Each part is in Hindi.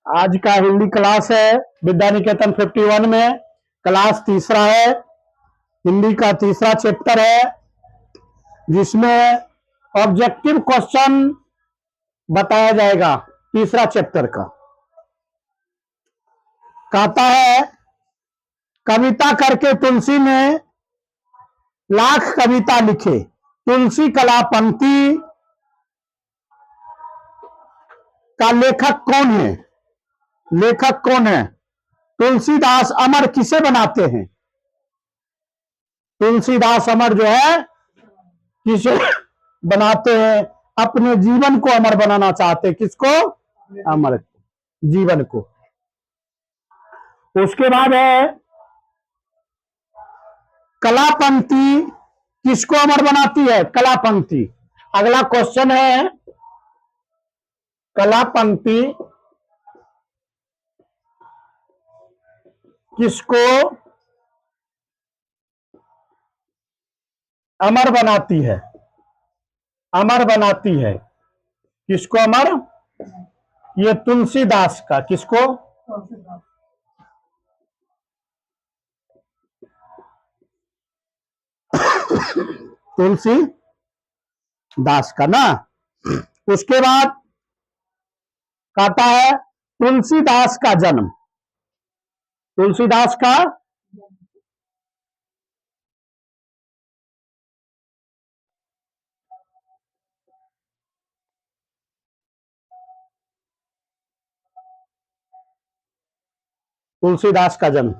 आज का हिंदी क्लास है विद्या निकेतन 51 में। क्लास तीसरा है, हिंदी का तीसरा चैप्टर है, जिसमें ऑब्जेक्टिव क्वेश्चन बताया जाएगा। तीसरा चैप्टर का कहता है, कविता करके तुलसी ने लाख कविता लिखे, तुलसी कला पंक्ति का लेखक कौन है? लेखक कौन है? तुलसीदास अमर किसे बनाते हैं? तुलसीदास अमर जो है किसे बनाते हैं? अपने जीवन को अमर बनाना चाहते। किसको? अमर जीवन को। उसके बाद है, कला पंक्ति किसको अमर बनाती है? कला पंक्ति। अगला क्वेश्चन है, कला पंक्ति किसको अमर बनाती है? अमर बनाती है। किसको अमर? ये तुलसीदास का। किसको? तुलसीदास का ना। उसके बाद कहता है, तुलसीदास का जन्म। तुलसीदास का तुलसीदास का जन्म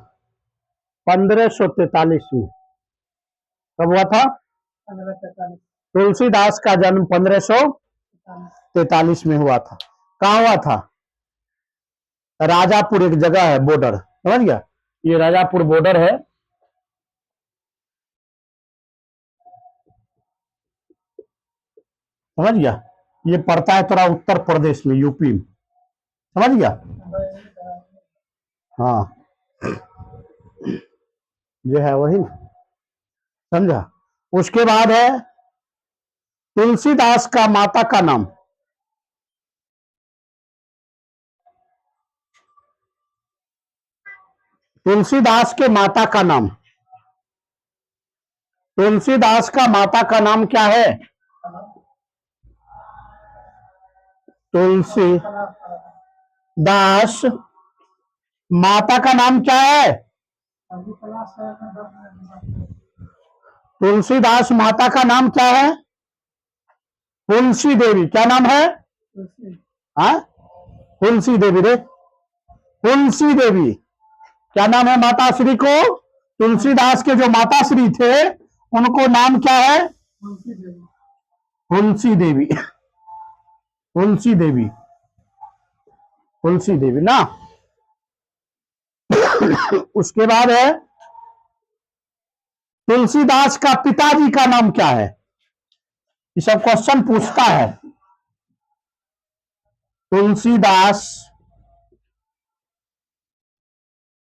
1543 में। कब हुआ था? तुलसीदास का जन्म 1543 में हुआ था। कहाँ हुआ था? राजापुर एक जगह है, बॉर्डर, समझ गया? ये राजापुर बॉर्डर है। समझ गया? ये पड़ता है थोड़ा उत्तर प्रदेश में, यूपी में। समझ गया? हाँ, जो है वही, समझा? उसके बाद है, तुलसीदास का माता का नाम। तुलसीदास के माता का नाम। तुलसीदास का माता का नाम क्या है? तुलसीदास माता का नाम क्या है? तुलसीदास माता का नाम क्या है? तुलसी देवी। क्या नाम है? हाँ, तुलसी देवी रे, तुलसी देवी। क्या नाम है माता श्री को? तुलसीदास के जो माता श्री थे उनको नाम क्या है? तुलसी देवी। तुलसी देवी, तुलसी देवी ना। उसके बाद है, तुलसीदास का पिताजी का नाम क्या है? ये सब क्वेश्चन पूछता है। तुलसीदास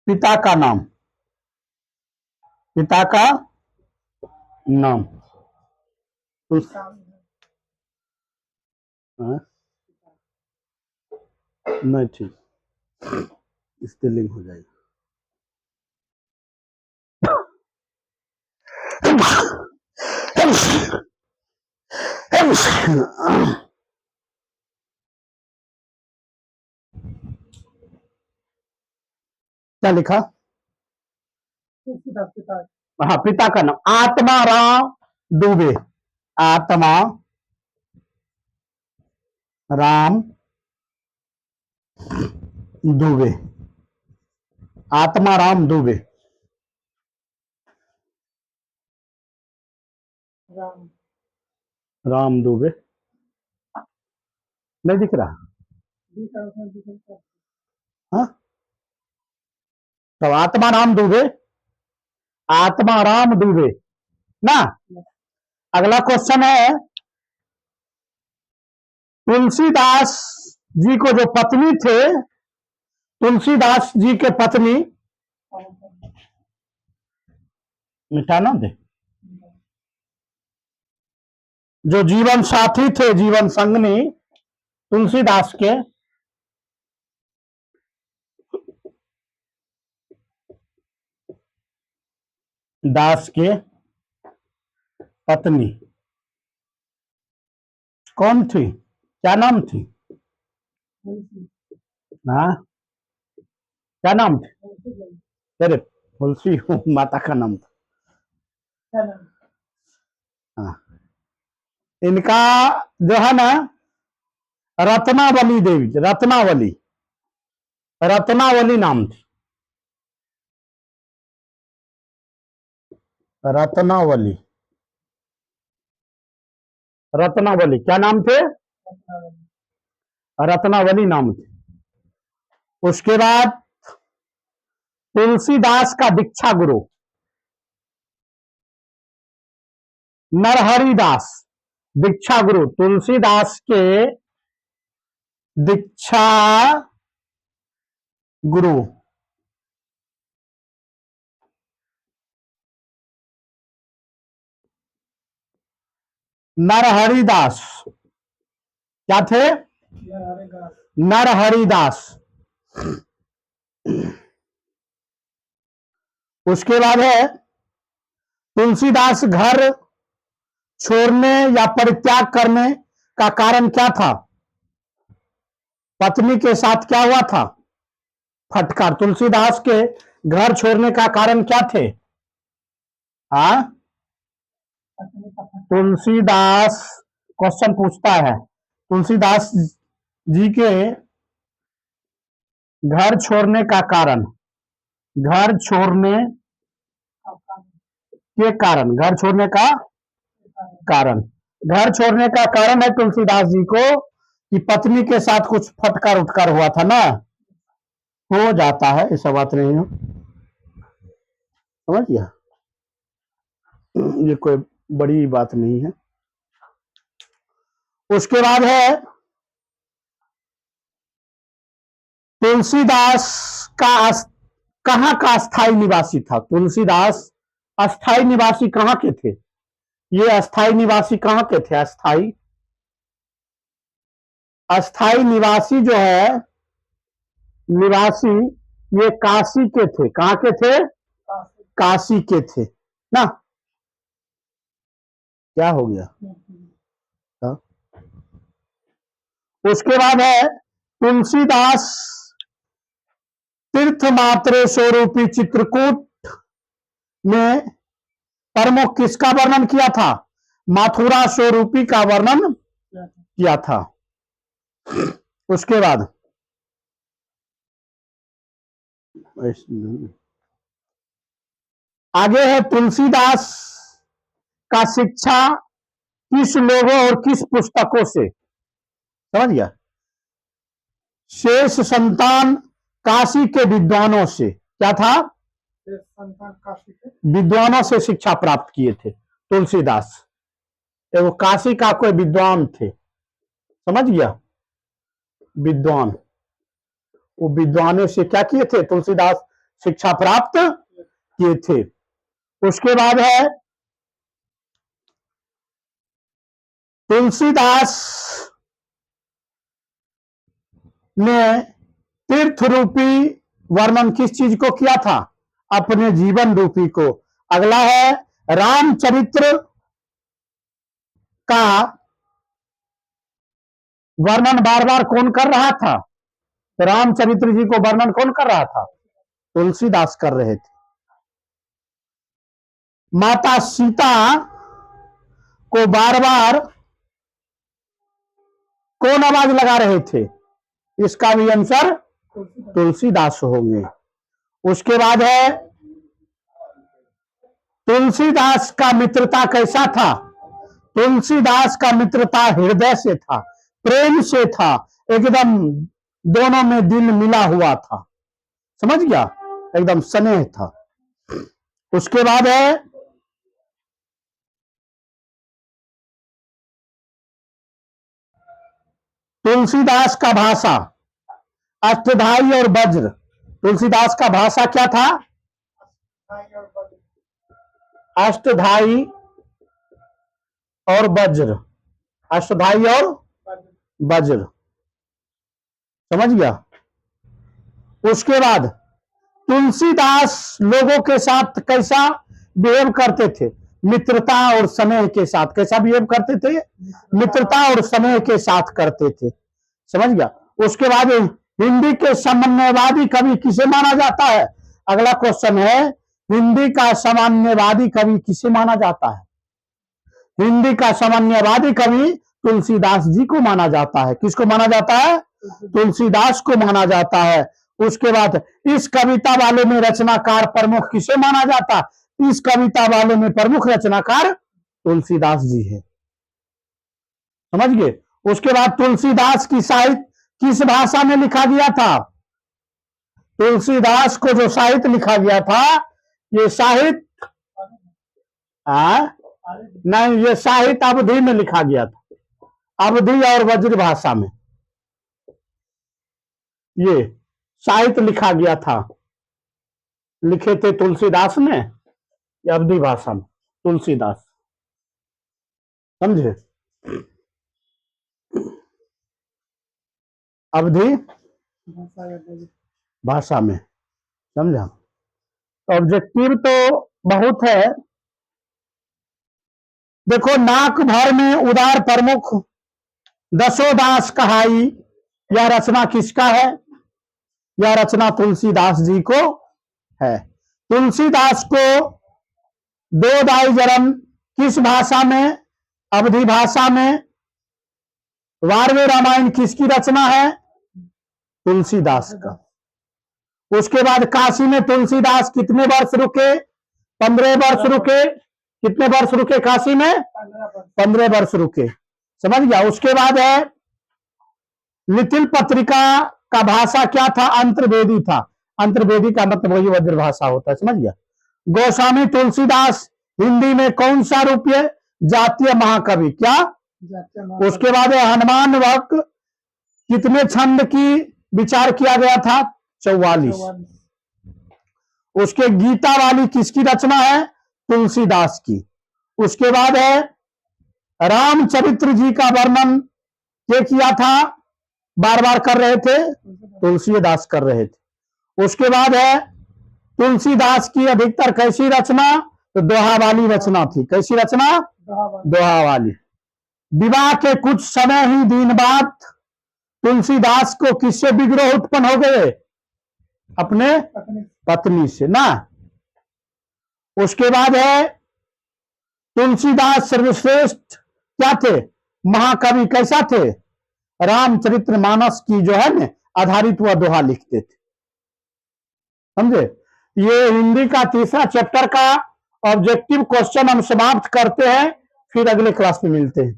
पिता का नाम। पिता का नाम नहीं, ठीक, स्पेलिंग हो जाएगा। क्या लिखा? हाँ, पिता का नाम आत्माराम दुबे। आत्मा राम दुबे। आत्माराम दुबे। राम दुबे नहीं दिख रहा? हाँ, तो आत्माराम दुबे, आत्माराम दुबे ना। अगला क्वेश्चन है, तुलसीदास जी को जो पत्नी थे, तुलसीदास जी के पत्नी, मिटाना दे, जो जीवन साथी थे, जीवन संगनी, तुलसीदास के दास के पत्नी कौन थी, क्या नाम थी? हाँ, क्या नाम थी? अरे तुलसी माता का नाम था। हाँ, इनका जो है ना रत्नावली देवी, रत्नावली, रत्नावली नाम थी, रत्नावली, रत्नावली क्या नाम थे? रत्नावली नाम थे। उसके बाद तुलसीदास का दीक्षा गुरु नरहरिदास, दीक्षा गुरु तुलसीदास के दीक्षा गुरु नरहरिदास क्या थे? नरहरिदास। उसके बाद है तुलसीदास घर छोड़ने या परित्याग करने का कारण क्या था? पत्नी के साथ क्या हुआ था? फटकार। तुलसीदास के घर छोड़ने का कारण क्या थे? हाँ, तुलसीदास क्वेश्चन पूछता है, तुलसीदास जी के घर छोड़ने का कारण, घर छोड़ने के कारण, घर छोड़ने का कारण, घर छोड़ने का कारण है तुलसीदास जी को कि पत्नी के साथ कुछ फटकार उठकार हुआ था ना, हो जाता है, ऐसा बात नहीं है, समझ गया, ये कोई बड़ी बात नहीं है। उसके बाद है तुलसीदास का कहाँ का अस्थाई निवासी था? तुलसीदास अस्थाई निवासी कहाँ के थे? ये अस्थाई निवासी कहाँ के थे? अस्थाई, अस्थाई निवासी जो है, निवासी ये काशी के थे। कहाँ के थे? काशी के थे ना। क्या हो गया? हाँ? उसके बाद है तुलसीदास तीर्थ मात्रे स्वरूपी चित्रकूट में प्रमुख किसका वर्णन किया था? मथुरा स्वरूपी का वर्णन किया था। उसके बाद आगे है तुलसीदास का शिक्षा किस लोगों और किस पुस्तकों से? समझ गया? शेष संतान काशी के विद्वानों से। क्या था? विद्वानों से शिक्षा प्राप्त किए थे तुलसीदास। वो काशी का कोई विद्वान थे, समझ गया? विद्वान, वो विद्वानों से क्या किए थे? तुलसीदास शिक्षा प्राप्त किए थे। उसके बाद है तुलसीदास ने तीर्थ रूपी वर्णन किस चीज को किया था? अपने जीवन रूपी को। अगला है रामचरित्र का वर्णन बार बार कौन कर रहा था? तो रामचरित्र जी को वर्णन कौन कर रहा था? तुलसीदास कर रहे थे। माता सीता को बार बार कौन आवाज लगा रहे थे? इसका भी आंसर तुलसीदास होंगे। उसके बाद है तुलसीदास का मित्रता कैसा था? तुलसीदास का मित्रता हृदय से था, प्रेम से था, एकदम दोनों में दिल मिला हुआ था, समझ गया? एकदम स्नेह था। उसके बाद है तुलसीदास का भाषा अष्टधाई और वज्र। तुलसीदास का भाषा क्या था? अष्टधाई और वज्र, अष्टधाई और वज्र। समझ गया। उसके बाद तुलसीदास लोगों के साथ कैसा बिहेव करते थे, मित्रता और स्नेह के साथ। कैसा बिहेव करते थे, मित्रता और स्नेह के साथ करते थे, समझ गया। उसके बाद हिंदी के सामान्यवादी कवि किसे माना जाता है, अगला क्वेश्चन है, हिंदी का सामान्यवादी कवि किसे माना जाता है। हिंदी का सामान्यवादी कवि तुलसीदास जी को माना जाता है। किसको माना जाता है, तुलसीदास को माना जाता है। उसके बाद इस कविता वाले में रचनाकार प्रमुख किसे माना जाता है, इस कविता वाले में प्रमुख रचनाकार तुलसीदास जी है, समझ गए। उसके बाद तुलसीदास की साहित्य किस भाषा में लिखा गया था, तुलसीदास को जो साहित्य लिखा गया था, ये साहित्य नहीं, ये साहित्य अवधी में लिखा गया था, अवधी और वज्र भाषा में ये साहित्य लिखा गया था। लिखे थे तुलसीदास ने, अवधी भाषा में तुलसीदास, समझे। अवधी भाषा में, समझा। ऑब्जेक्टिव तो बहुत है। देखो, नाक भर में उदार प्रमुख दसोदास कहाई, यह रचना किसका है, यह रचना तुलसीदास जी को है। तुलसीदास को दो दाई जरन किस भाषा में, अवधी भाषा में। वारवे रामायण किसकी रचना है, तुलसीदास का। उसके बाद काशी में तुलसीदास कितने वर्ष रुके, 15 वर्ष रुके। कितने वर्ष रुके काशी में, 15 वर्ष रुके, समझ गया। उसके बाद है लिटिल पत्रिका का भाषा क्या था, अंतर्वेदी था। अंतर्वेदी का मतलब वही वज्र भाषा होता है, समझ गया। गोस्वामी तुलसीदास हिंदी में कौन सा रूप है, जातीय महाकवि, क्या। उसके बाद हनुमान वक कितने छंद की विचार किया गया था, 44। उसके गीता वाली किसकी रचना है, तुलसीदास की। उसके बाद है रामचरित्र जी का वर्णन ये किया था, बार बार कर रहे थे, तुलसीदास कर रहे थे। उसके बाद है तुलसीदास की अधिकतर कैसी रचना, तो दोहा वाली रचना थी। कैसी रचना, दोहा वाली। विवाह के कुछ समय ही दिन बाद तुलसीदास को किससे विग्रह उत्पन्न हो गए, अपने पत्नी से ना। उसके बाद है तुलसीदास सर्वश्रेष्ठ क्या थे, महाकवि। कैसा थे, रामचरितमानस की जो है ना आधारित वह दोहा लिखते थे, समझे। ये हिंदी का तीसरा चैप्टर का ऑब्जेक्टिव क्वेश्चन हम समाप्त करते हैं, फिर अगले क्लास में मिलते हैं।